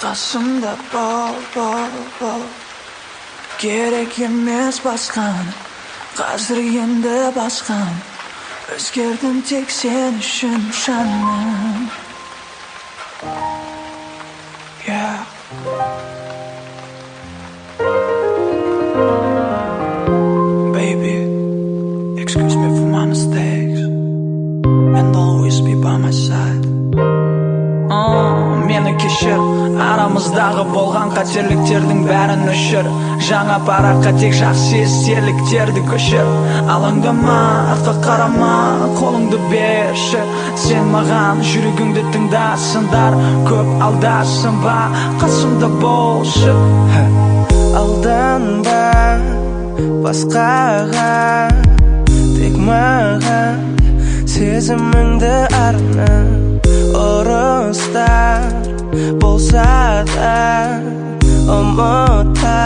қасымда бол керек емес басқаны қазір енді басқаны өзгердім тек сен үшін жаным. Yeah. Baby, excuse me for my mistakes and always be by my side. Meni kешір, арамыздағы болған қателіктердің бәрін өшір. Жаңа параққа тек жақсы естеліктерді көшір. Алаңдама, артқа қарама, қолыңды берші. Сен маған жүрегіңді тыңдасындар, көп алдасың ба, қасымда болшы. Алданба басқаға, тек маған сезіміңді арна. Ұрыстар болса да ұмытпа,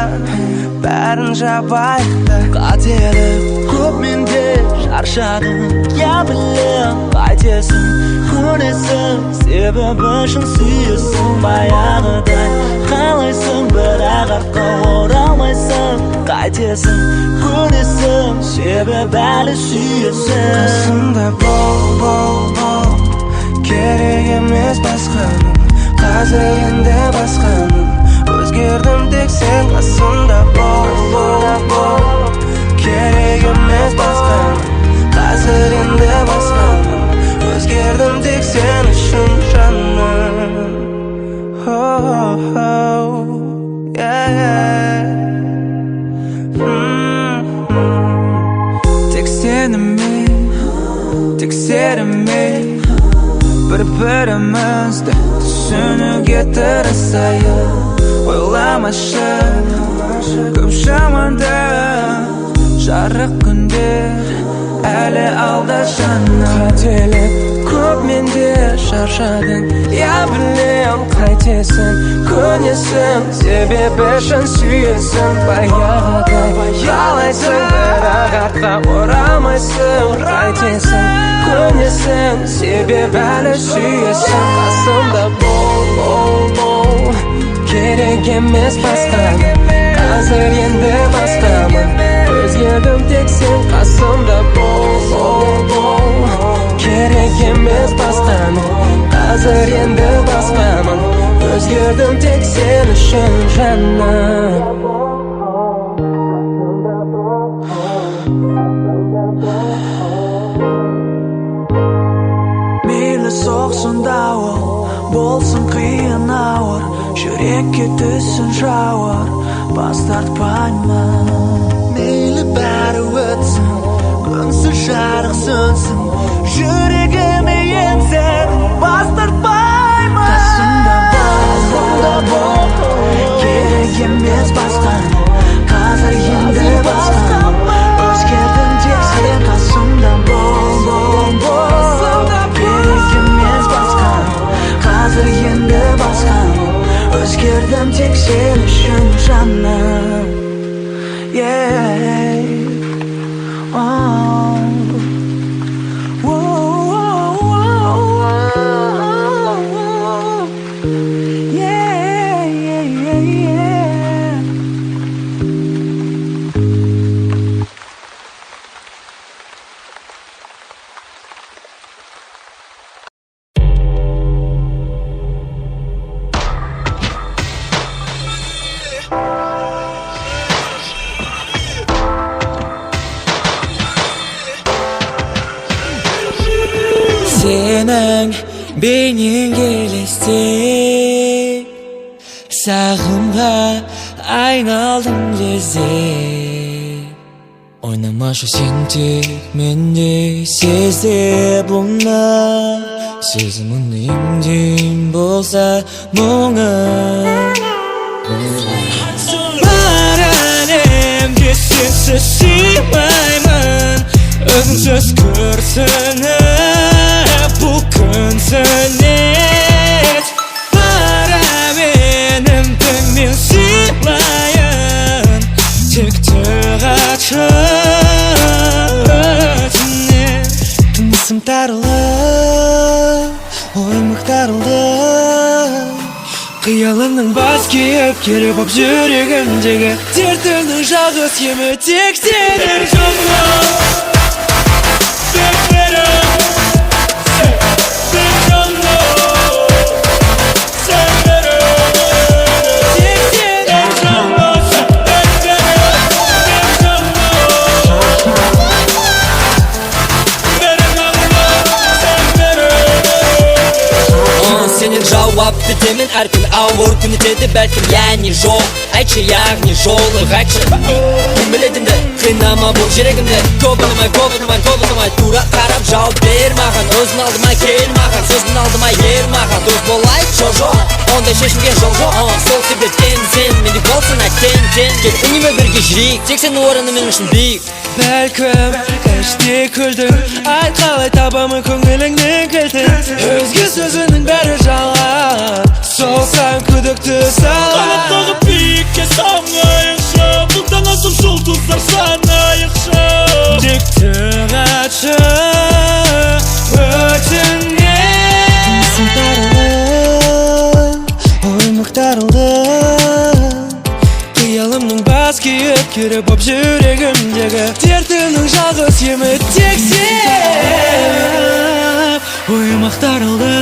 бәрін жабайық та. Қателік көп менде, шаршадым, я білем қайтесің, көнесің, себебі шын сүйесің. Баяғыдай қалайсың, бірақ артқа оралмайсың, қайтесің, көнесің, себебі әлі сүйесің. Қасымда бол, керек емес басқаның, қазір енді басқаның, өзгердім тек сен қасымда бол. Керек емес басқаның, қазір енді басқаның, өзгердім тек сен үшін жаным. Тек сенімен бір-бірімізді түсінуге тырысайық. Ойламашы көп жаманды, жарық күндер әлі алда жаным. Қателік көп менде, шаршадың, я білем қайтесің, көнесің, себебі шын сүйесің. Баяғыдай қалайсың, бірақ артқа оралмайсың, қайтесің, көнесің, себебі әлі сүйесің. Қасымда бол, керек емес басқаны, қазір енді басқамын, өзгердім тек сен қасымда бол. Керек емес басқаны, қазір енді басқамын, өзгердім тек сен үшін жаным. Мейлі соқсын дауыл, болсын қиын ауыр, жүрекке түссін жауыр, бас тартпаймын. Мейлі бәрі өтсін, күнсіз жарық сөнсін, жүрегіме енсін, бас тартпаймын. Қасымда бол, керек емес басқаны, қазір енді басқаны, өзгердім тек сен қасымда бол. Керек емес басқаны, қазір енді басқаны, өзгердім тек сен үшін жаным. Сенің бейнең елестеп, сағымға айналдым лезде. Ойнамашы сен тек менде сезде бұны, сезіміңді емдейін болса мұңы. Бар әлемге сенсіз сыймаймын, үнсіз күрсініп бұл күн сөнет. Бара менің түнмен сыйлайын, текті қашы өтінен. Тынысым тарылып, ойым ақтарылды, Қиялымның бас киіп келіп ап жүрегімдегі дертімнің жалғыз емі тек сенің жолың Жауап бітемін әр күн ауыр күн өтеді бәлкім яғни жол айтшы яғни жолы айтшы кім білетінді қинама бұл жүрегімді көп ұнамай тура қарап жауап бер маған өзің алдыма кел маған сөздің алдыма ер маған дос болайық жоқ ондай шешімге жол жоқ сол себептен сен менде болсын әттен кел үнемі бірге жүрейік тек сенің орының мен үшін биік бәлкім іштей күлдің айт қалай табамын көңіліңнің кілтін өзге сөзінің бәрі жалған сол сан күдікті салған қанаттағы биікке самғайықшы бұлтаңасып жұлдыздар санайықшы тек тыңатшы өтінем ой мұқтарылды қиялымның бас киіп керіп ап жүрегімдегі дертімнің жалғыз емі тек сен ой мақтарылды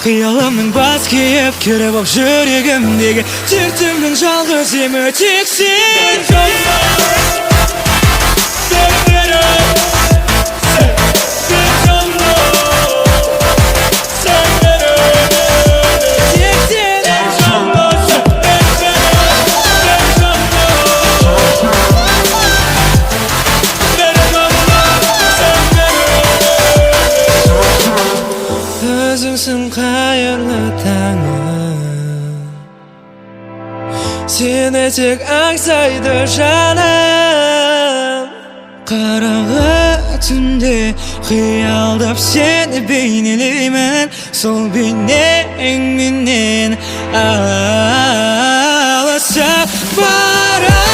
қиялымның бас киіп керіп ап жүрегімдегі дертімнің жалғыз емі тек сен өзіңсің қайырлы таңым сені тек аңсайды жаным қараңғы түнде қиялдап сені бейнелеймін сол бейнеңменен алысып барам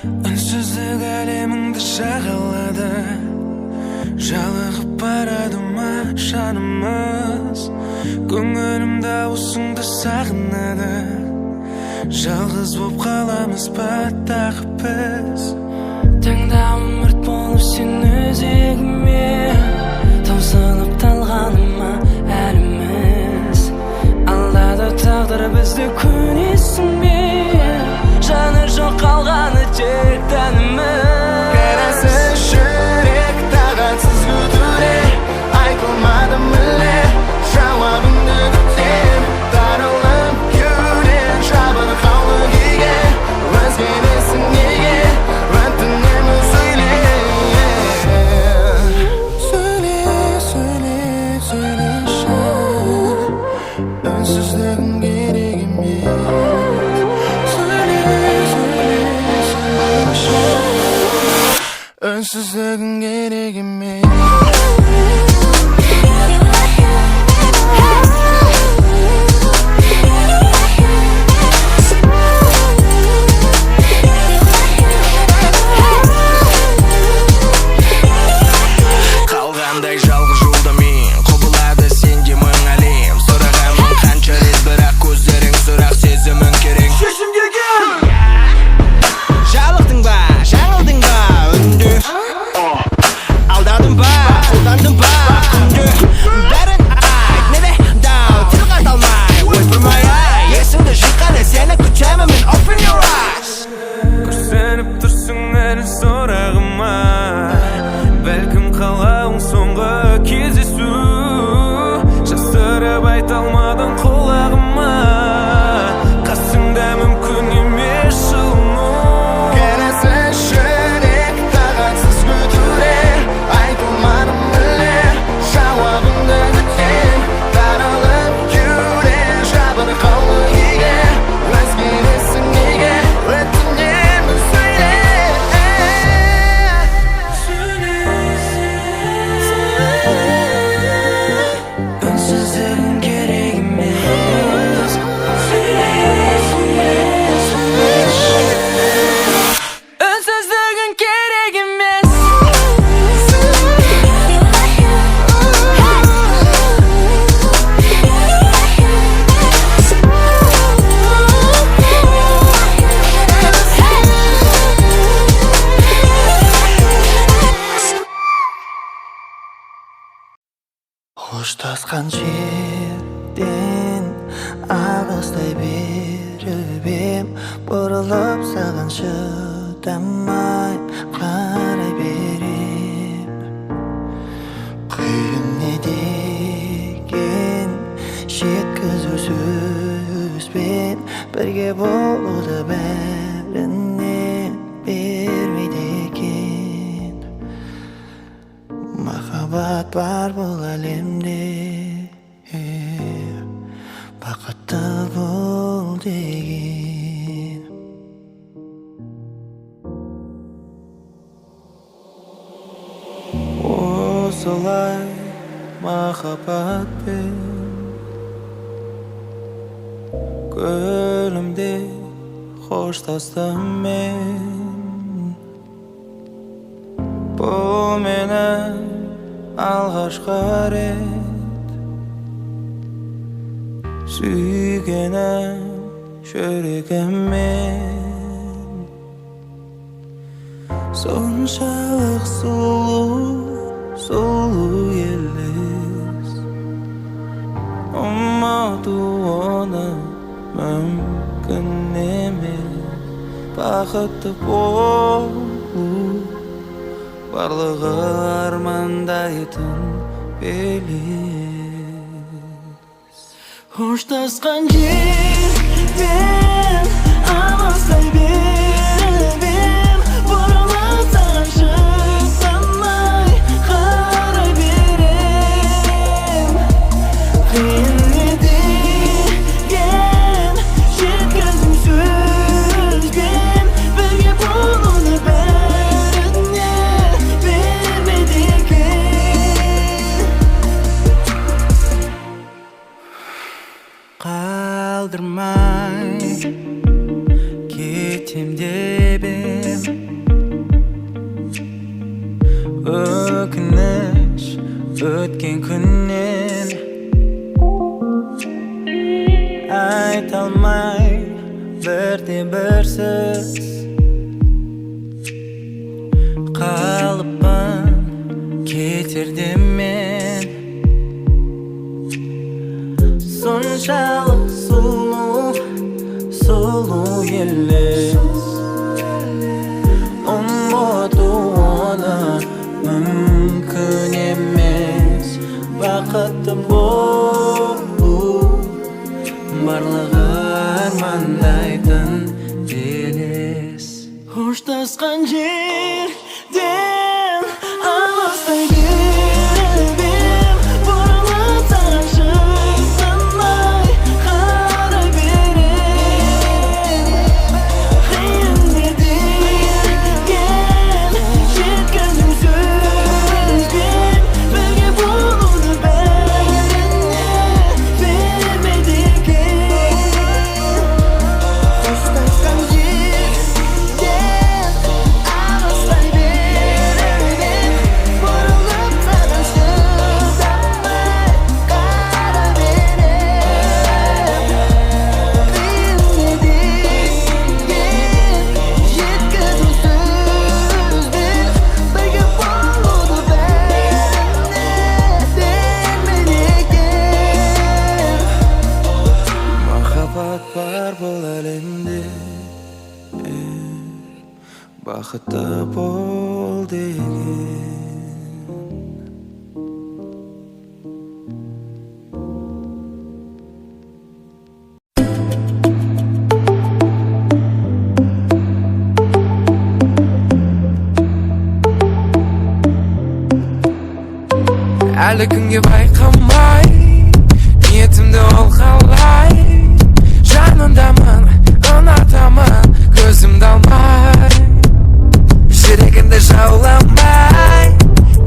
Үнсіздік әлеміңді жағалады жалығып барады ма жанымыз көңілім дауысыңды сағынады жалғыз боп қаламыз ба тағы біз таңдауым өрт болып сен өзегіме таусылып талғаныма әліміз алдады тағдыр бізді көнесің бе жаны жоқ қалғаны тек тәніміз Қарасыз жүрек тағатсыз күтуде айтылмады мүлде жауабыңды күтем тарылып кеуден жабырқаулы күйге өзгересің неге өтінемін сөйле сөйлеші үнсіздігің керек емес Үнсіздігің керек емес қалғандай жалғыз жолда мен құбылады сенде мың әлем сұрағаным қанша рет бірақ көздерің сұрақ сезімің керек шешім келген жалықтың ба жаңылдың ба Hoştaskan жерден ağızday beribim Burulup sağın şıdamay qaray berim Kıyın ne degen жеткізу сөзбен Бірге болуды бәріне бермейді екен Махаббат бар бұл әлемде бақытты бол деген Осылай махаббатпен Gönlümde hoştastım men Bu meni alğaşqa ret Suygenim şöregimmen Sonşalıq sulu yeliz Ummadu onu mümkün emes Bақытты болу Барлығы армандайтын белес Хоштасқан жерден алыстай берем Бұрылып саған шықтамай қарай берем Қиын не деген жеткізу сөзбен Бірге болуды бәріне бермейді екен Қалдырмай кетем деп ем Өкініш өткен күннен Айта алмай бірде-бір сөз Қалыппын кетерде мен Соншалық сұлу елес Ұмыту оны мүмкін емес Бақытты болу барлығы армандайтын белес Хоштасқан жерден алыстай берем Бұрылып саған шықтамай қарай берем Қиын не деген жеткізу сөзбен Бірге болуды бәріне бермейді екен Хоштасқан жерден алыстай берем Бұрылып саған шықтамай қарай берем Қиын не деген жеткізу сөзбен Бірге болуды бәріне бермейді екен Махаббат бар бұл әлемде Бақытты бол деген Әлі күнге байқамай Ниетімді ол қалай Жанындамын, ұнатамын Көзімді алмай Жүрегімді жауламай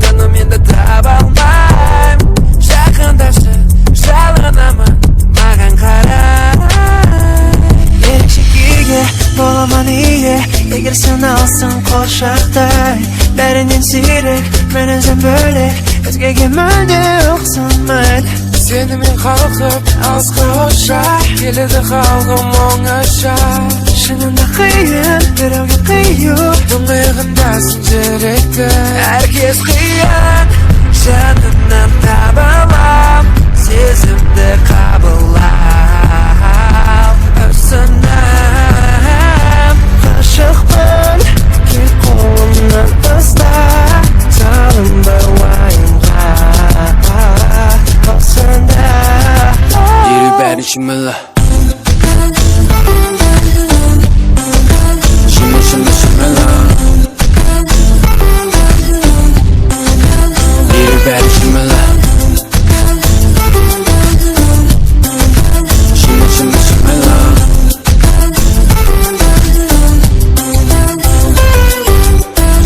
Тынымды таба алмайм Жақындашы, жалғанамын Маған қарай Ерекше күйге боламын ие Егер сен алсың қоршақтай Бәрінен сирек, мен өзім бөлек Өзгеге мүлде ұқсамайды Сенімен қалқып, алысқа ұшар Келеді қалғым оңаша Шынында қиын, біреуге қию Тұңғиығындасың жүректі Әркез қиын, жанынан таба алам сезімді қабылдап Өзіңнен ғашықпын кел қолымнан ұста салынбай уайымға осында Дереу бәрін шимала Шимала Дереу бәрін шимала Шимала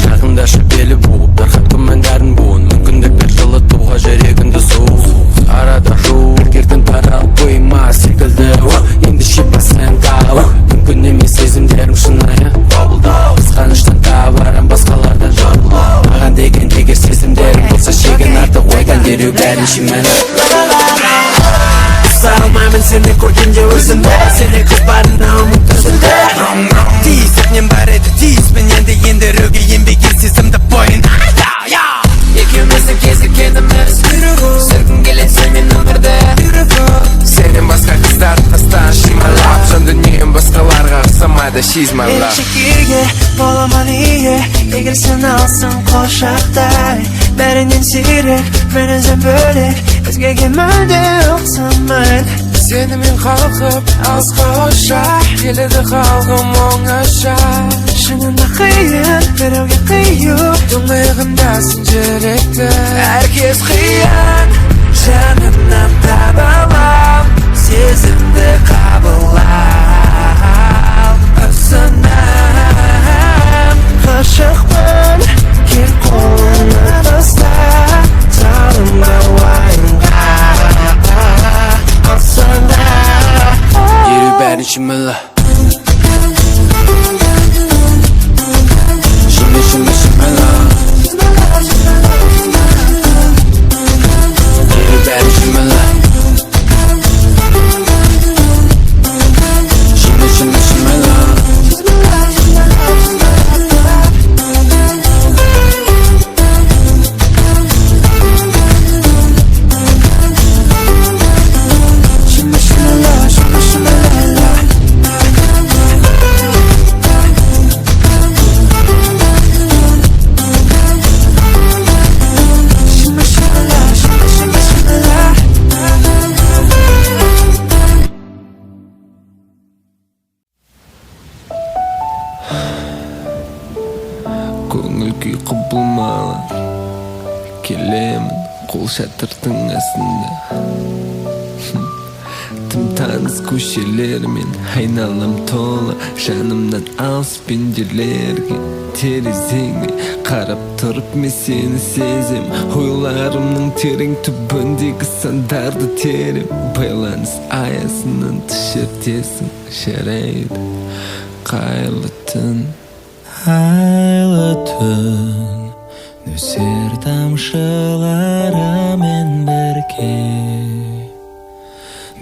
Жақындашы белі буып тарқат күмәндәрін буын мүмкіндіктер жылытуға жүрегіңді суық арада жуық еркін таралып қойма секілді енді шипасың тағы мүмкін емес сезімдерім шынайы қызғаныштан табарам басқалардан жабылу маған деген егер сезімдерім болса шегін артық ойдан дереу бәрін шимәлі ұқса алмаймын сені көргенде өзімді сені қыз барына ұмыттырсынды тиісіп бар еді тиіспін енді рөге енбеген сезімді бойына екеуміздің кезіккеніміз сүргім келеді сенмен өмірді сенен басқа қыздарды тастан шималап жан дүнием басқаларға ұқсамайды she's my love шекеге боламын ие егер сен алсың құшақтай бәрінен сирек мен өзім бөлек өзгеге мүлде ұқсамайды сенімен қалқып алысқа ұша келеді қалғым оңаша шынында қиын біреуге қию тұңғиығындасың жүректі әркез қиын жанымнан таба алам сезімді қабылдап өзіңнен ғашықпын кел қолымнан ұста салынбай уайымға осында дереу бәрін шимала шимала дереу бәрін шимала шимала көңіл күй құбылмалы келемін қол шатырдың астында тым таныс көшелермен айналам толы жанымнан алыс пенделерге терезеңе қарап тұрып мен сені сезем ойларымның терең түбіндегі сандарды терем байланыс аясынан түсіртесің жарайды қайырлы түн айлы түн нөсер тамшыларымен бірге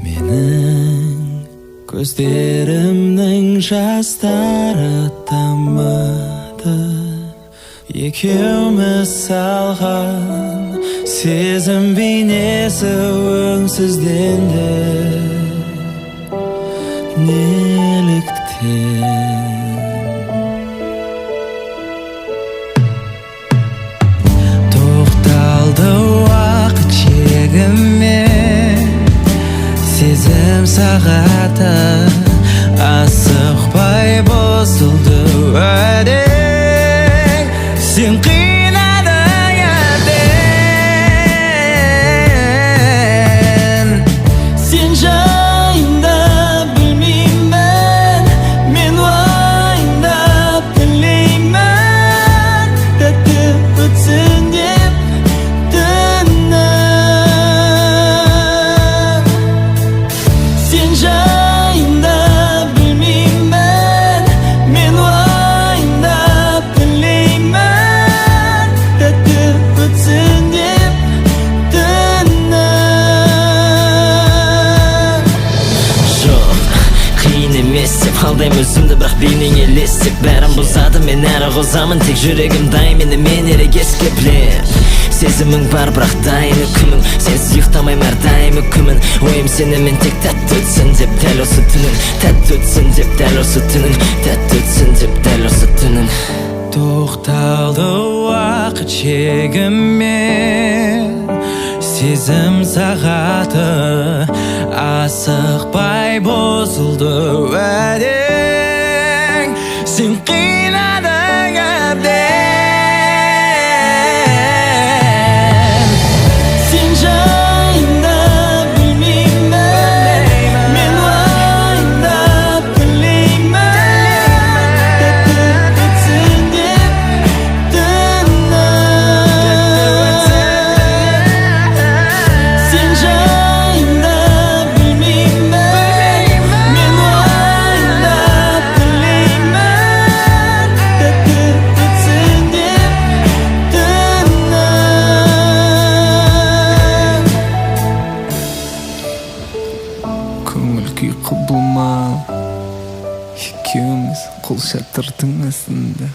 менің көздерімнің жастары тамады екеуміз салған сезім бейнесі өңсізденді неліктен уақыт шегіме сезім сағаты асықпай бұзылды уәдең сен қинадың әбден сен жайында білмеймін мен уайымдап тілеймін тәтті өтсін деп алдаймын өзімді бірақ бейнең елестеп бәрін бұзады мен әрі қозамын тек жүрегім дайын мені мен ерегеске білем сезімің бар бірақ дайын үкімің сенсіз ұйықтамайм әрдайым үкімін ойым сенімен тек тәтті өтсін деп дәл осы түнің тәтті өтсін деп дәл осы түнің тәтті өтсін деп дәл осы түнің тоқталды уақыт шегімен сезім сағаты асықпай бұзылды уәдең сен қинадың әбден сен жайында білмеймін мен уайымдап тілеймін тәтті өтсін деп сен жайында білмеймін мен уайымдап тілеймін тәтті өтсін деп көңіл күй құбылма екеуміз қол шатырдың астында